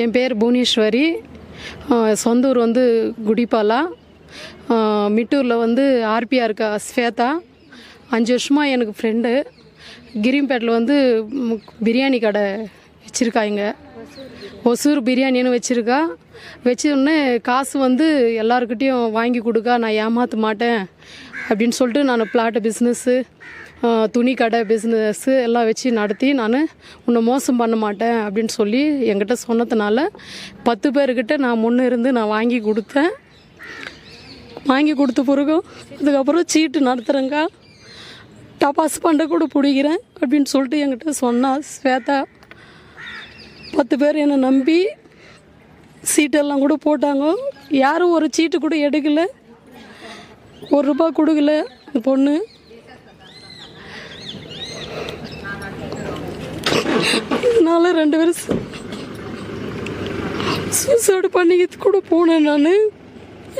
என் பேர் புவனேஸ்வரி. சொந்த ஊர் வந்து குடிப்பாலா. மிட்டூரில் வந்து ஆர்பியாக இருக்கா ஸ்வேதா. 5 வருஷமாக எனக்கு ஃப்ரெண்டு. கிரீம்பேட்டில் வந்து பிரியாணி கடை வச்சுருக்கா. இங்கே ஒசூர் பிரியாணின்னு வச்சுருக்கா. வச்சோடனே காசு வந்து எல்லாருக்கிட்டேயும் வாங்கி கொடுக்கா, நான் ஏமாற்ற மாட்டேன் அப்படின்னு சொல்லிட்டு நான் பிளாட் பிஸ்னஸ்ஸு, துணி கடை பிஸ்னஸ்ஸு எல்லாம் வச்சு நடத்தி நான் உன்னை மோசம் பண்ண மாட்டேன் அப்படின்னு சொல்லி என்கிட்ட சொன்னதுனால 10 பேர்கிட்ட நான் முன்னே இருந்து நான் வாங்கி கொடுத்தேன். வாங்கி கொடுத்த பிறகும் அதுக்கப்புறம் சீட்டு நடத்துகிறேங்க்கா, டபாஸ் பண்ண கூட பிடிக்கிறேன் அப்படின்னு சொல்லிட்டு என்கிட்ட சொன்னா ஸ்வேதா. 10 பேர் என்னை நம்பி சீட்டெல்லாம் கூட போட்டாங்க. யாரும் ஒரு சீட்டு கூட எடுக்கலை, ₹1 கொடுக்கல இந்த பொண்ணு. இதனால 2 பேரும் சூசைடு பண்ணிக்கிட்டு கூட போனேன் நான்.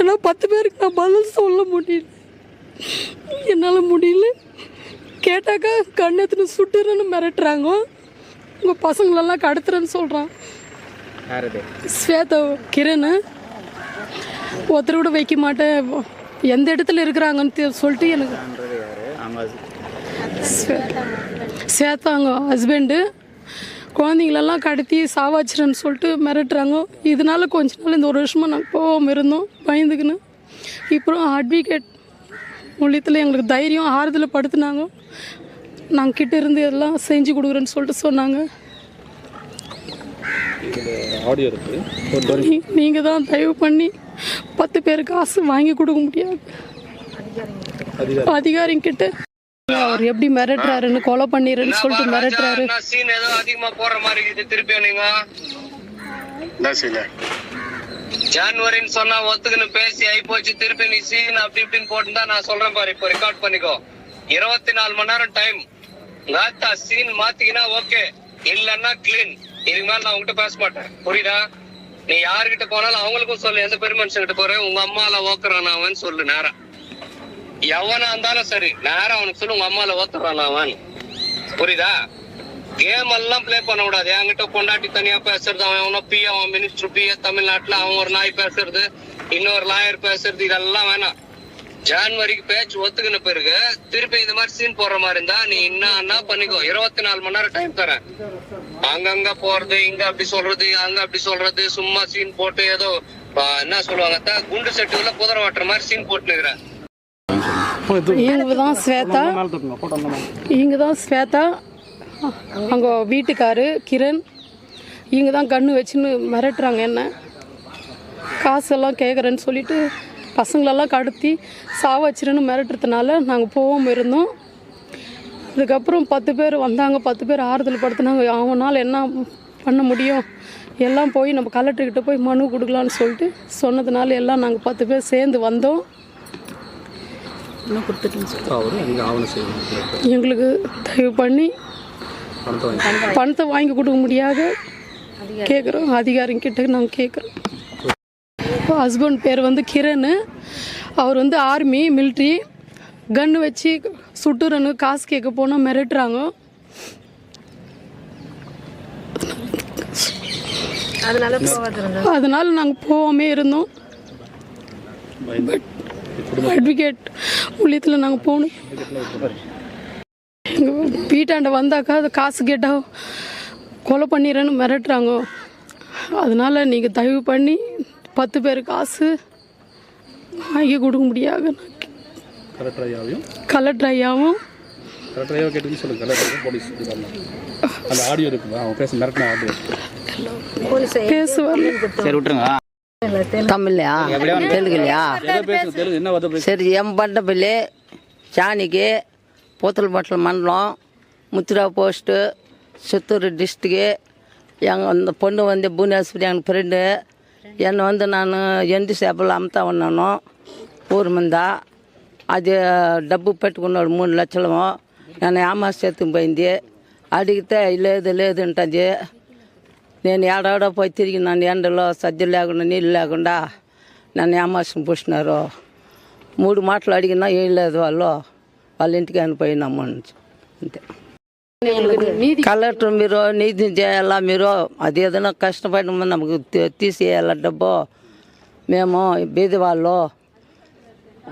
ஏன்னா 10 பேருக்கு நான் பதில் சொல்ல முடியல, என்னால் முடியல. கேட்டாக்கா கண்ணத்துன்னு சுட்டுறன்னு மிரட்டுறாங்க. உங்கள் பசங்களெல்லாம் கடத்துறேன்னு சொல்கிறான். ஸ்வேதா கிரண் ஒருத்தர் கூட வைக்க மாட்டேன், எந்த இடத்துல இருக்கிறாங்கன்னு சொல்லிட்டு எனக்கு ஸ்வேதா அவங்க ஹஸ்பண்டு குழந்தைங்களெல்லாம் கடத்தி சாவாச்சிரன்னு சொல்லிட்டு மிரட்டுறாங்க. இதனால கொஞ்ச நாள் இந்த 1 வருஷமாக நாங்கள் போகாமல் இருந்தோம் பயந்துக்குன்னு. இப்போ அட்வொகேட் மூலியத்தில் எங்களுக்கு தைரியம் ஆறுதல் படுத்துனாங்க. நாங்கள் கிட்ட இருந்து எல்லாம் செஞ்சு கொடுக்குறேன்னு சொல்லிட்டு சொன்னாங்க. நீங்கள் தான் தயவு பண்ணி 10 பேருக்கு காசு வாங்கி கொடுக்க முடியாது அதிகாரிங்கிட்ட. அவர் எப்படி மிரட்டுறாருன்னு, கொலை பண்ணிடுறேன்னு சொல்லிட்டு மிரட்டுறாரு. ஜனவரின்னு சொன்னா ஒத்துக்குன்னு பேசி ஆயிப்போச்சு. திருப்பி நீ சீன் அப்படி இப்படின்னு போட்டுதான் நான் சொல்றேன் பாரு. இப்போ ரெக்கார்ட் பண்ணிக்கோ. 24 மணி நேரம் டைம். நாத்தா சீன் மாத்திக்கினா ஓகே, இல்லன்னா கிளீன். இதுக்கு மேல நான் உங்ககிட்ட பேச மாட்டேன், புரியுதா? நீ யாருகிட்ட போனாலும் அவங்களுக்கும் சொல்லு, எந்த பெரிய மனுஷன் கிட்ட போறேன் உங்க அம்மால ஓக்குறான் அவன் சொல்லு. நேரம் எவனா இருந்தாலும் சரி, நேரம் அவனுக்கு சொல்லு உங்க அம்மால ஓத்துறான் அவன், புரியுதா? கேம் எல்லாம் பிளே பண்ண கூடாது. என்கிட்ட கொண்டாட்டி தனியா பேசுறது, அவன் பிஏ, அவன் மினிஸ்டர் பிஏ தமிழ்நாட்டுல, அவன் ஒரு நாய் பேசுறது, இன்னொரு லாயர் பேசுறது, இதெல்லாம் வேணாம். ஜான்வரிக்கு பேச்சு ஒத்துக்கின பிறகு திருப்பி இந்த மாதிரி சீன் போடுற மாதிரி இருந்தா நீ என்ன பண்ணிக்கோ. 24 மணி நேரம் டைம் தரேன். அங்கங்க போறது, இங்க அப்படி சொல்றது, அங்க அப்படி சொல்றது, சும்மா சீன் போட்டு ஏதோ என்ன சொல்லுவாங்க, குண்டு செட்டுல குதிரை வாட்டுற மாதிரி சீன் போட்டுனுக்குறேன். இவங்க தான் ஸ்வேதா, அவங்க வீட்டுக்காரு கிரண். இவங்க தான் கண்ணு வச்சுன்னு மிரட்டுறாங்க என்ன, காசெல்லாம் கேட்குறேன்னு சொல்லிட்டு பசங்களெல்லாம் கடத்தி சாவச்சிருன்னு மிரட்டுறதுனால நாங்கள் போகாமல் இருந்தோம். அதுக்கப்புறம் 10 பேர் வந்தாங்க, 10 பேர் ஆறுதல் படுத்தினாங்க. அவனால் என்ன பண்ண முடியும், எல்லாம் போய் நம்ம கலெக்டர்கிட்ட போய் மனு கொடுக்கலான்னு சொல்லிட்டு சொன்னதுனால எல்லாம் நாங்கள் 10 பேர் சேர்ந்து வந்தோம். எங்களுக்கு தயவு பண்ணி பணத்தை வாங்கி கொடுக்க முடியாது கேட்குறோம், அதிகாரிங்கிட்ட நாங்கள் கேட்குறோம். ஹஸ்பண்ட் பேர் வந்து கிரண். அவர் வந்து ஆர்மி மிலிட்ரி. கன்று வச்சு சுட்டுறன்னு காசு கேட்க போனால் மிரட்டுறாங்க. அதனால நாங்கள் போகாமே இருந்தோம். அட்வொகேட் மூலியத்தில் நாங்கள் போகணும். எங்கள் வீட்டாண்ட வந்தாக்கா அது காசு கேட்டால் கொலை பண்ணிடுறேன்னு மிரட்டுறாங்க. அதனால் நீங்கள் தயவு பண்ணி 10 பேர் காசு வாங்கி கொடுக்க முடியாது. கலெக்டர் ஐயாவும் தமிழ்லையா தெலுங்குலையா? சரி, எம்பண்டப்பள்ளி சாணிக்கு போத்தல்பட்டில் மண்டலம் முத்துரா போஸ்ட்டு சித்தூர் டிஸ்ட்ரிக்கு. எங்கள் அந்த பொண்ணு வந்து புவனேஸ்வரி எங்கள் ஃப்ரெண்டு. என்னை வந்து நான் ఎండి చేపలు అమ్ముతా ఉన్నాను ఊరు మీద. అది డబ్బు పెట్టుకున్నాడు 3 లక్షలు. నన్ను ఏమార్చేత్తుకు పోయింది. అడిగితే లేదంటది. నేను ఏడాడో పోయి తిరిగి నన్ను ఎండలో సజ్జలు లేకుండా నీళ్ళు లేకుండా నన్ను ఏమార్చుకుని పూసినారు. 3 మాటలు అడిగినా ఏం లేదు వాళ్ళ ఇంటికి అనిపోయినాము అంతే. కలెక్టర్ మీరు నీతి చేయాలా, మీరు అది ఏదైనా కష్టపడి నమ్మకు తీసేయాలా డబ్బు, మేము బీది వాళ్ళు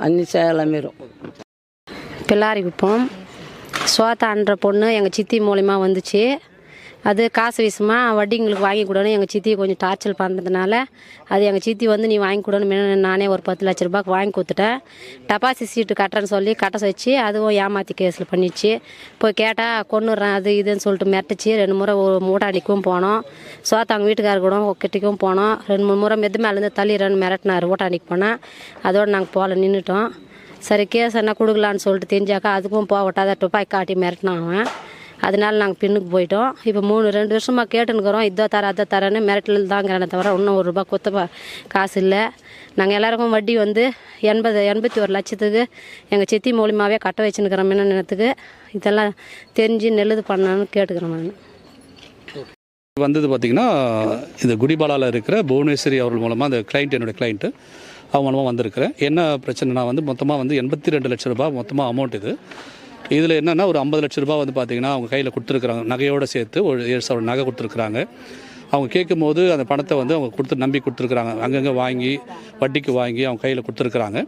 అన్నీ చేయాలా మీరు. பிள்ளாரிக்குப்போம் சோத்தான்ற பொண்ணு எங்கள் சித்தி மூலிமா வந்துச்சு. அது காசு விஷயமா வட்டிங்களுக்கு வாங்கி கொடுன்னு எங்கள் சித்தியை கொஞ்சம் டார்ச்சல் பண்ணுறதுனால அது எங்கள் சித்தி வந்து நீ வாங்கி கொடுன்னு நானே ஒரு 10 லட்ச ரூபாய்க்கு வாங்கி கொடுத்துட்டேன். டெபாசிட் சீட்டு கட்டுறேன்னு சொல்லி கட்ட வச்சு அதுவும் ஏமாற்றி கேஸில் பண்ணிச்சு. போய் கேட்டால் கொண்டுடுறேன் அது இதுன்னு சொல்லிட்டு மிரட்டுச்சு. 2 முறை ஊட்டாண்டிக்கும் போனோம், சோத்தாங்க வீட்டுக்காரர் கூட கிட்டக்கும் போனோம். 2-3 முறை மெது மேலேருந்து தள்ளிடுறேன்னு மிரட்டினார். ஊட்டாண்டிக்கு போனேன். அதோடு நாங்கள் போகல, நின்றுட்டோம். சரி கேஸ் என்ன கொடுக்கலான்னு சொல்லிட்டு தெரிஞ்சாக்கா அதுக்கும் போகட்டாத துப்பாக்கி காட்டி மிரட்டினான் அவன். அதனால நாங்கள் பின்னுக்கு போயிட்டோம். இப்போ 2 வருஷமாக கேட்டுன்னுக்குறோம். இதோ தர அதை தரேன்னு மிரட்டல் தாங்கிறத தவிர இன்னும் 1 ரூபா கொத்த காசு இல்லை. நாங்கள் எல்லாருக்கும் வட்டி வந்து 81 லட்சத்துக்கு எங்கள் சித்தி மூலியமாகவே கட்ட வச்சுன்னுக்கிறோம். என்னத்துக்கு இதெல்லாம் தெரிஞ்சு நெல்லுது பண்ணான்னு கேட்டுக்கிறோம். நான் வந்தது பார்த்திங்கன்னா இந்த குடிபாலாவில் இருக்கிற புவனேஸ்வரி அவர்கள் மூலமாக அந்த கிளைண்ட், என்னுடைய கிளைண்ட்டு அவங்க மூலமாக வந்திருக்கிறேன். என்ன பிரச்சனைனா வந்து மொத்தமாக வந்து 82 லட்ச ரூபாய் மொத்தமாக அமௌண்ட் இது. இதில் என்னென்னா ஒரு 50 லட்ச ரூபா வந்து பார்த்திங்கன்னா அவங்க கையில் கொடுத்துருக்குறாங்க. நகையோடு சேர்த்து ஒரு 7,000 நகை கொடுத்துருக்குறாங்க. அவங்க கேட்கும்போது அந்த பணத்தை வந்து அவங்க நம்பி கொடுத்துருக்குறாங்க. அங்கங்கே வாங்கி வட்டிக்கு வாங்கி அவங்க கையில் கொடுத்துருக்குறாங்க.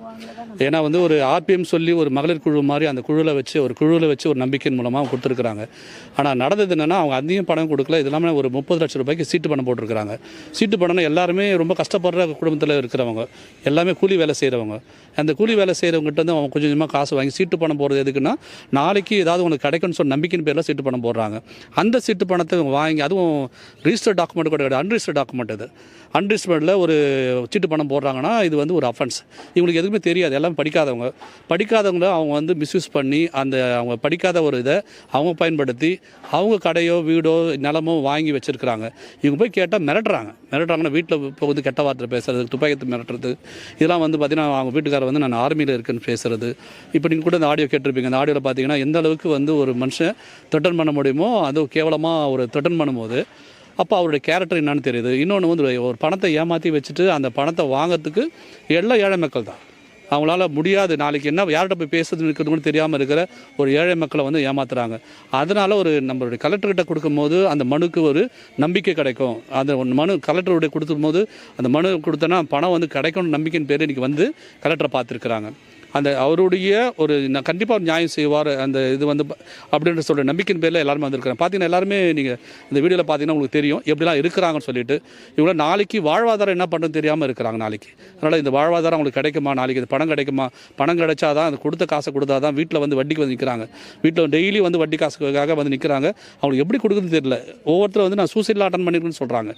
ஏன்னா வந்து ஒரு ஆர்பிஎம் சொல்லி ஒரு மகளிர் குழு மாதிரி அந்த குழுவில் வச்சு ஒரு நம்பிக்கையின் மூலமாக அவங்க கொடுத்துருக்குறாங்க. ஆனால் நடந்தது என்னென்னா அவங்க அதிகம் பணம் கொடுக்கல. இது இல்லாமல் ஒரு 30 லட்ச ரூபாய்க்கு சீட்டு பணம் போட்டிருக்கிறாங்க. சீட்டு பணம்னா எல்லாருமே ரொம்ப கஷ்டப்படுற குடும்பத்தில் இருக்கிறவங்க, எல்லாமே கூலி வேலை செய்கிறவங்க. அந்த கூலி வேலை செய்கிறவங்ககிட்ட வந்து அவங்க கொஞ்சம் கொஞ்சமாக காசு வாங்கி சீட்டு பணம் போடுறது எதுக்குன்னா நாளைக்கு ஏதாவது உனக்கு கிடைக்கும்னு சொல்லி நம்பிக்கையின் பேரில் சீட்டு பணம் போடுறாங்க. அந்த சீட்டு பணத்தை வாங்கி, அதுவும் ரிஜிஸ்டர்ட் டாக்குமெண்ட் கூட கிடையாது, அன்ரிஜிஸ்டர்ட் டாக்குமெண்ட். இது அன்ரிஜிஸ்டர்டில் ஒரு சீட்டு பணம் போடுறாங்கன்னா இது வந்து ஒரு அஃபென்ஸ். இவங்களுக்கு எதுவுமே தெரியாது, எல்லாமே படிக்காதவங்கள அவங்க வந்து மிஸ்யூஸ் பண்ணி அவங்க படிக்காத ஒரு இதை அவங்க பயன்படுத்தி அவங்க கடையோ வீடோ நிலமோ வாங்கி வச்சுருக்கிறாங்க. இவங்க போய் கேட்டால் மிரட்டுறாங்கன்னா வீட்டில் இப்போ வந்து கெட்ட வார்த்தை பேசுறது, துப்பாக்கி மிரட்டுறது, இதெல்லாம் வந்து பார்த்திங்கன்னா அவங்க வீட்டுக்காரர் வந்து நான் ஆர்மியில் இருக்குன்னு பேசுறது. இப்போ நீங்கள் கூட இந்த ஆடியோ கேட்டிருப்பீங்க. அந்த ஆடியோவில் பார்த்தீங்கன்னா எந்த அளவுக்கு வந்து ஒரு மனுஷன் த்ரெட்டன் பண்ண முடியுமோ அதுவும் கேவலமாக ஒரு த்ரெட்டன் பண்ணும்போது அப்போ அவருடைய கேரக்டர் என்னன்னு தெரியுது. இன்னொன்று வந்து ஒரு பணத்தை ஏமாற்றி வச்சுட்டு அந்த பணத்தை வாங்கிறதுக்கு எல்லாம் ஏழை மக்கள் தான். அவங்களால முடியாது, நாளைக்கு என்ன யார்கிட்ட போய் பேசுறதுன்னு இருக்கிறது தெரியாமல் இருக்கிற ஒரு ஏழை மக்களை வந்து ஏமாத்துறாங்க. அதனால் ஒரு நம்மளுடைய கலெக்டர்கிட்ட கொடுக்கும்போது அந்த மனுக்கு ஒரு நம்பிக்கை கிடைக்கும். அந்த மனு கலெக்டருடைய கொடுக்கும்போது அந்த மனு கொடுத்தோன்னா பணம் வந்து கிடைக்கும்னு நம்பிக்கையின் பேர் இன்றைக்கி வந்து கலெக்டரை பார்த்துருக்குறாங்க. அந்த அவருடைய ஒரு கண்டிப்பாக நியாயம் செய்வார் அந்த இது வந்து அப்படின்ற சொல்கிற நம்பிக்கையின் பேரில் எல்லாருமே வந்திருக்கிறாங்க. பார்த்தீங்கன்னா எல்லாருமே நீங்கள் இந்த வீடியோவில் பார்த்தீங்கன்னா உங்களுக்கு தெரியும் எப்படிலாம் இருக்கிறாங்கன்னு சொல்லிட்டு. இவங்க நாளைக்கு வாழ்வாதாரம் என்ன பண்ணுறது தெரியாமல் இருக்கிறாங்க நாளைக்கு. அதனால் இந்த வாழ்வாதாரம் அவங்களுக்கு கிடைக்குமா, நாளைக்கு இது பணம் கிடைக்குமா, பணம் கிடைச்சாதான் அந்த கொடுத்த காசை கொடுத்தா தான் வீட்டில் வந்து வட்டிக்கு வந்து நிற்கிறாங்க. வீட்டில் டெய்லி வந்து வட்டி காசுக்காக வந்து நிற்கிறாங்க. அவங்களுக்கு எப்படி கொடுக்குறதுன்னு தெரியல. ஒவ்வொருத்தரும் வந்து நான் சூசைடில் அட்டன் பண்ணிருக்கேன்னு சொல்கிறாங்க.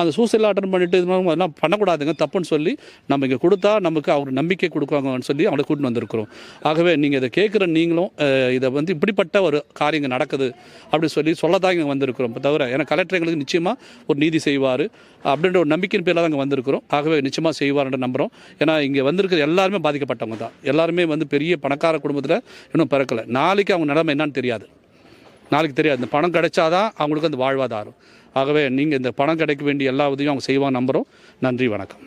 அந்த சூசைடில் அட்டன் பண்ணிட்டு இது மாதிரி அதெல்லாம் பண்ணக்கூடாதுங்க, தப்புன்னு சொல்லி நம்ம இங்கே கொடுத்தா நமக்கு அவர் நம்பிக்கை கொடுக்குவாங்கன்னு சொல்லி அவங்களை கூட்டிட்டு வந்திருக்கிறோம். ஆகவே நீங்கள் இதை கேட்குற நீங்களும் இதை வந்து இப்படிப்பட்ட ஒரு காரியங்கள் நடக்குது அப்படி சொல்லத்தான் இங்கே வந்திருக்கிறோம். தவிர ஏன்னா கலெக்டர் எங்களுக்கு நிச்சயமாக ஒரு நீதி செய்வார் அப்படின்ற ஒரு நம்பிக்கையின் பேரில் தான் இங்கே வந்திருக்கிறோம். ஆகவே நிச்சயமாக செய்வார்ன்ற நம்புகிறோம். ஏன்னா இங்கே வந்திருக்கிற எல்லாருமே பாதிக்கப்பட்டவங்க தான். எல்லாருமே வந்து பெரிய பணக்கார குடும்பத்தில் இன்னும் பிறக்கலை. நாளைக்கு அவங்க நிலைமை என்னன்னு தெரியாது. இந்த பணம் கிடைச்சாதான் அவங்களுக்கு அந்த வாழ்வாதாரம். ஆகவே நீங்கள் இந்த பணம் கிடைக்க வேண்டிய எல்லா உதவியும் அவங்க செய்வாங்க நம்புகிறோம். நன்றி, வணக்கம்.